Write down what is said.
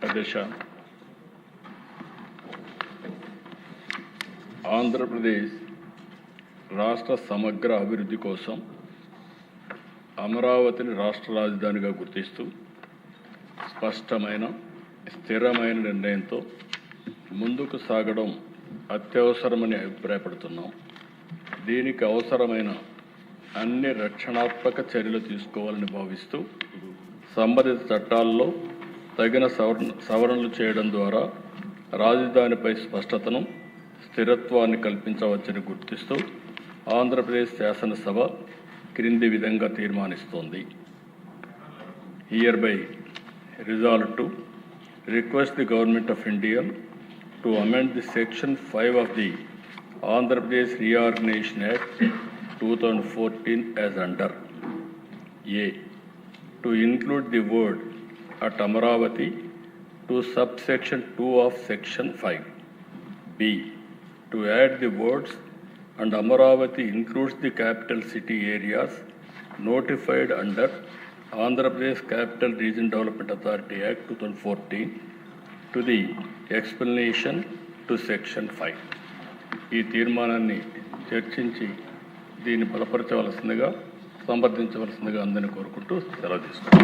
అధ్యక్ష, ఆంధ్రప్రదేశ్ రాష్ట్ర సమగ్ర అభివృద్ధి కోసం అమరావతిని రాష్ట్ర రాజధానిగా గుర్తిస్తూ స్పష్టమైన స్థిరమైన నిర్ణయంతో ముందుకు సాగడం అత్యవసరమని అభిప్రాయపడుతున్నాం. దీనికి అవసరమైన అన్ని రక్షణాత్మక చర్యలు తీసుకోవాలని భావిస్తూ సంబంధిత చట్టాల్లో తగిన సవరణలు చేయడం ద్వారా రాజధానిపై స్పష్టతను, స్థిరత్వాన్ని కల్పించవచ్చని గుర్తిస్తూ ఆంధ్రప్రదేశ్ శాసనసభ క్రింది విధంగా తీర్మానిస్తోంది. Hereby resolved to request the Government of India to amend the Section 5 of the Andhra Pradesh Reorganization Act 2014 as under: A. To include the word at Amaravati to subsection 2 of Section 5. B. To add the words and Amaravati includes the capital city areas notified under Andhra Pradesh Capital Region Development Authority Act 2014 to the explanation to Section 5. ఈ తీర్మానాన్ని చర్చించి దీన్ని బలపరచవలసిందిగా, సమర్థించవలసిందిగా అందరినీ కోరుకుంటూ సెలవు తీసుకుంటాం.